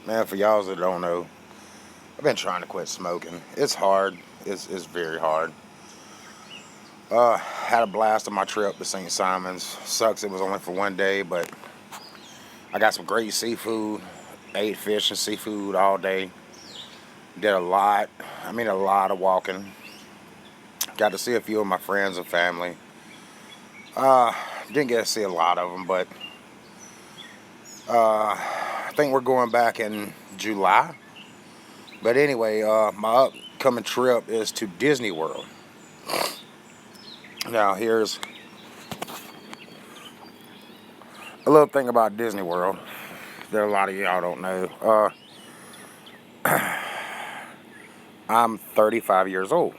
Man, for y'all that don't know, I've been trying to quit smoking. It's hard. It's very hard. Had a blast on my trip to St. Simon's. Sucks it was only for one day, but I got some great seafood. Ate fish and seafood all day. Did a lot. I mean, a lot of walking. Got to see a few of my friends and family. Uh, didn't get to see a lot of them, but I think we're going back in July. But anyway, my upcoming trip is to Disney World. Now, here's a little thing about Disney World that a lot of y'all don't know. I'm 35 years old.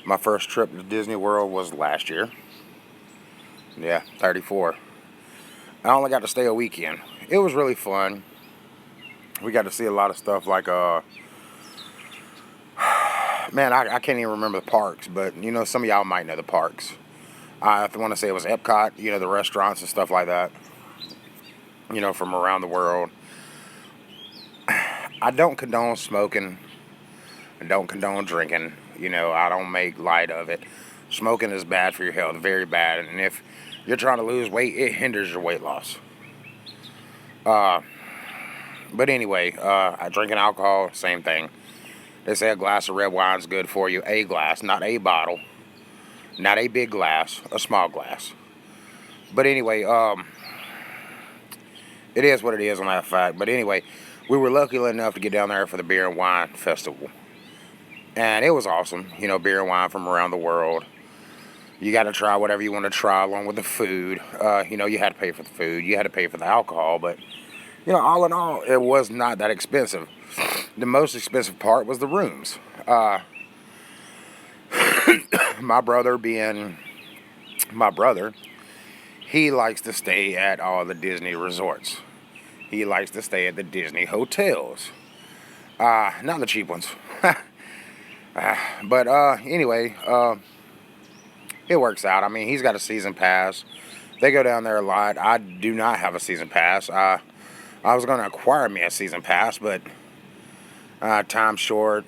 My first trip to Disney World was last year. Yeah, 34. I only got to stay a weekend. It was really fun. We got to see a lot of stuff like, man, I can't even remember the parks, but, some of y'all might know the parks. I want to say it was Epcot, the restaurants and stuff like that, from around the world. I don't condone smoking. I don't condone drinking. I don't make light of it. Smoking is bad for your health, very bad. And if you're trying to lose weight, it hinders your weight loss. But anyway, drinking alcohol, same thing. They say a glass of red wine is good for you. A glass, not a bottle. Not a big glass, a small glass. But anyway, it is what it is on that fact. But anyway, we were lucky enough to get down there for the Beer and Wine Festival. And it was awesome. Beer and wine from around the world. You got to try whatever you want to try along with the food. You had to pay for the food. You had to pay for the alcohol. But, all in all, it was not that expensive. The most expensive part was the rooms. My brother being my brother, he likes to stay at all the Disney resorts. He likes to stay at the Disney hotels. Not the cheap ones. But anyway, it works out. I mean, he's got a season pass. They go down there a lot. I do not have a season pass. I was going to acquire me a season pass, but time short,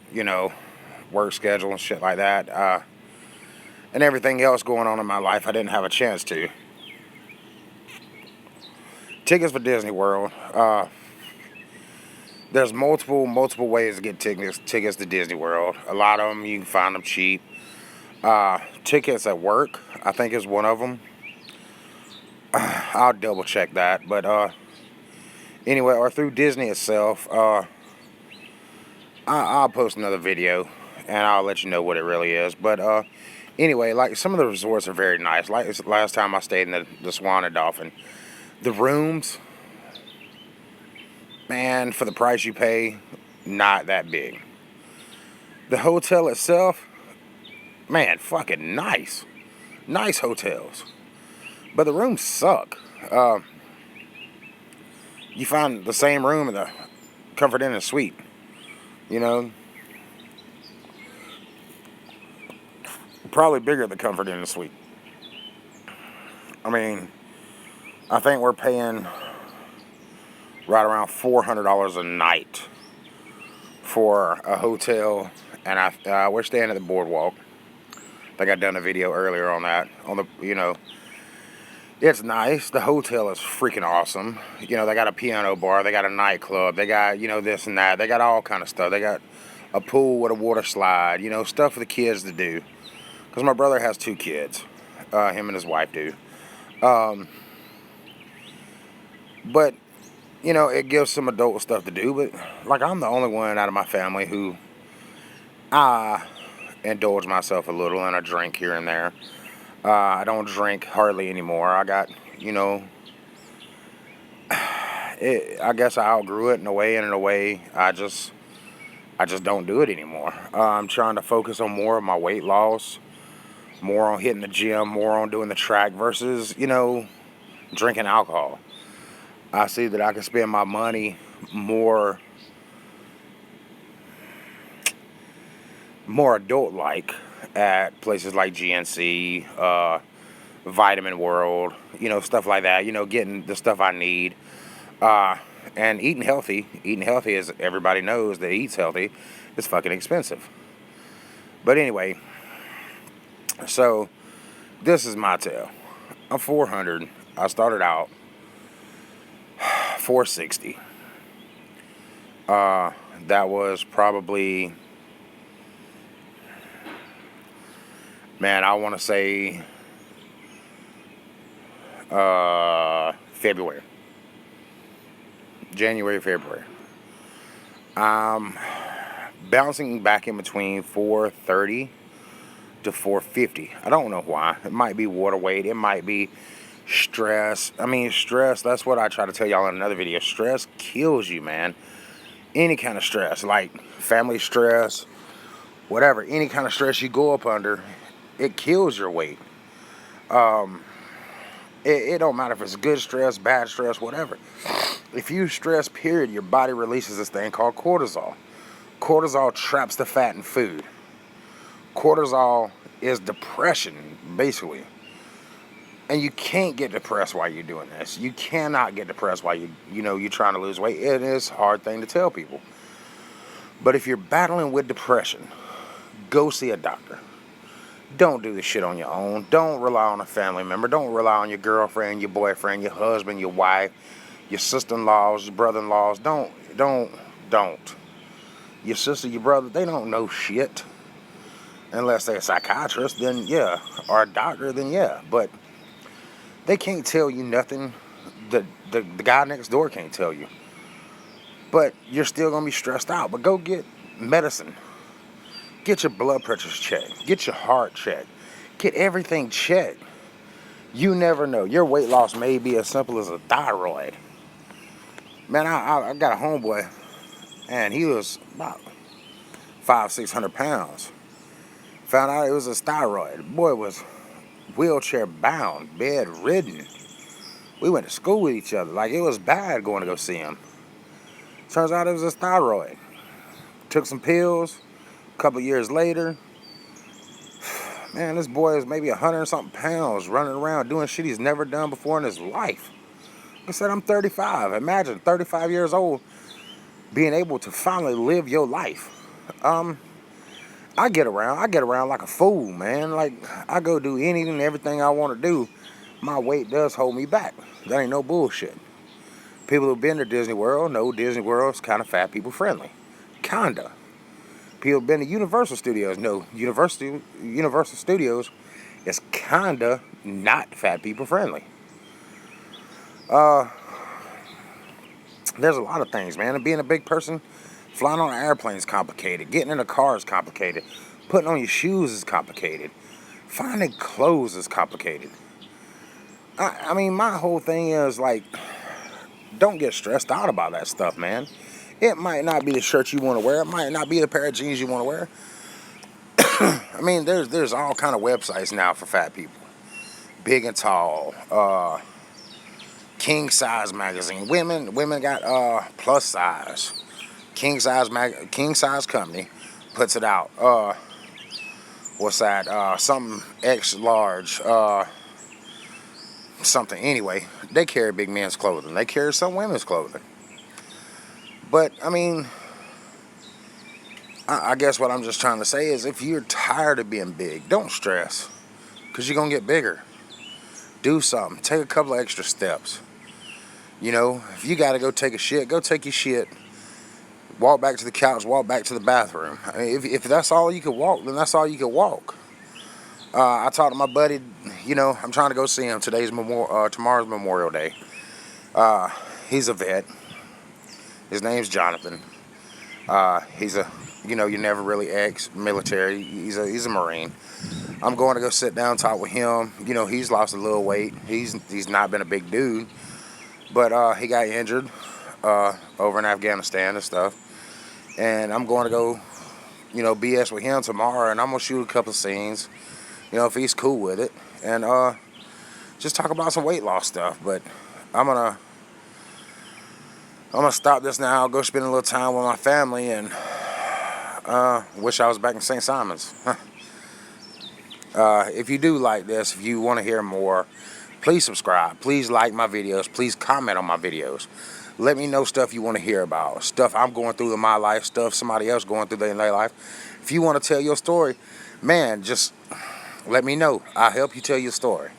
work schedule and shit like that. And everything else going on in my life, I didn't have a chance to. Tickets for Disney World. There's multiple ways to get tickets to Disney World. A lot of them, you can find them cheap. Tickets at work, I think, is one of them. I'll double check that. But anyway, or through Disney itself, I'll post another video and I'll let you know what it really is. But anyway, like, some of the resorts are very nice. Like last time I stayed in the Swan and Dolphin. The rooms, man, for the price you pay, not that big. The hotel itself, man, fucking nice. Nice hotels. But the rooms suck. You find the same room in the Comfort Inn and Suite. Probably bigger the Comfort Inn and Suite. I mean, I think we're paying right around $400 a night for a hotel, and we're staying at the Boardwalk. I think I done a video earlier on that. It's nice. The hotel is freaking awesome. They got a piano bar, they got a nightclub, they got this and that. They got all kind of stuff. They got a pool with a water slide. Stuff for the kids to do. Because my brother has 2 kids. Him and his wife do. But, it gives some adult stuff to do. But, like, I'm the only one out of my family who I indulge myself a little in a drink here and there. I don't drink hardly anymore. I got, I guess I outgrew it in a way, and in a way, I just don't do it anymore. I'm trying to focus on more of my weight loss, more on hitting the gym, more on doing the track versus, drinking alcohol. I see that I can spend my money more adult-like at places like GNC, Vitamin World, stuff like that, getting the stuff I need. And eating healthy, as everybody knows that eats healthy, is fucking expensive. But anyway, so this is my tale. I'm 400. I started out 460. That was probably, man, I want to say February. January, February. Bouncing back in between 430 to 450. I don't know why. It might be water weight. It might be stress. I mean, stress, that's what I try to tell y'all in another video. Stress kills you, man. Any kind of stress, like family stress, whatever, any kind of stress you go up under, it kills your weight. It don't matter if it's good stress, bad stress, whatever. If you stress, period, your body releases this thing called cortisol. Cortisol traps the fat in food. Cortisol is depression, basically. And you can't get depressed while you're doing this. You cannot get depressed while you're trying to lose weight. It is a hard thing to tell people. But if you're battling with depression, go see a doctor. Don't do this shit on your own. Don't rely on a family member. Don't rely on your girlfriend, your boyfriend, your husband, your wife, your sister-in-laws, your brother-in-laws. Don't. Your sister, your brother, they don't know shit. Unless they're a psychiatrist, then yeah. Or a doctor, then yeah. But they can't tell you nothing. The guy next door can't tell you. But you're still going to be stressed out. But go get medicine. Get your blood pressure checked. Get your heart checked. Get everything checked. You never know. Your weight loss may be as simple as a thyroid. Man, I got a homeboy, and he was about 500-600 pounds. Found out it was his thyroid. The boy was wheelchair bound, bedridden. We went to school with each other. Like, it was bad going to go see him. Turns out it was his thyroid. Took some pills. A couple years later, man, this boy is maybe 100-something pounds, running around doing shit he's never done before in his life. I said, I'm 35. Imagine 35 years old being able to finally live your life. I get around like a fool, man. Like, I go do anything and everything I want to do. My weight does hold me back. That ain't no bullshit. People who've been to Disney World know Disney World's kind of fat people friendly. Kinda. People who've been to Universal Studios know Universal Studios is kinda not fat people friendly. There's a lot of things, man. And being a big person, flying on an airplane is complicated. Getting in a car is complicated. Putting on your shoes is complicated. Finding clothes is complicated. I mean, my whole thing is, like, don't get stressed out about that stuff, man. It might not be the shirt you want to wear. It might not be the pair of jeans you want to wear. I mean, there's all kind of websites now for fat people. Big and Tall, King Size magazine. Women got plus size. King Size company puts it out. What's that? Something extra large. Something. Anyway, they carry big men's clothing. They carry some women's clothing. But I mean, I guess what I'm just trying to say is, if you're tired of being big, don't stress, because you're gonna get bigger. Do something. Take a couple of extra steps. You know, if you gotta go take a shit, go take your shit. Walk back to the couch, walk back to the bathroom. I mean, if that's all you can walk, then that's all you can walk. I talked to my buddy, I'm trying to go see him. Tomorrow's Memorial Day. He's a vet. His name's Jonathan. He's you're never really ex-military. He's a Marine. I'm going to go sit down and talk with him. He's lost a little weight. He's not been a big dude. But he got injured over in Afghanistan and stuff. And I'm going to go, BS with him tomorrow. And I'm going to shoot a couple of scenes, if he's cool with it. And just talk about some weight loss stuff. But I'm going to stop this now. I'll go spend a little time with my family. And wish I was back in St. Simon's. If you do like this, if you want to hear more, please subscribe. Please like my videos. Please comment on my videos. Let me know stuff you want to hear about. Stuff I'm going through in my life. Stuff somebody else going through in their life. If you want to tell your story, man, just let me know. I'll help you tell your story.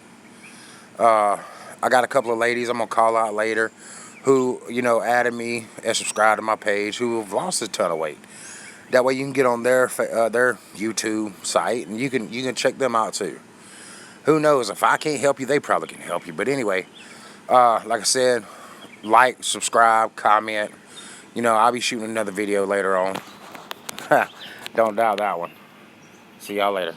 I got a couple of ladies I'm going to call out later who, added me and subscribed to my page who have lost a ton of weight. That way you can get on their YouTube site and you can check them out too. Who knows? If I can't help you, they probably can help you. But anyway, like I said, like, subscribe, comment. I'll be shooting another video later on. Don't doubt that one. See y'all later.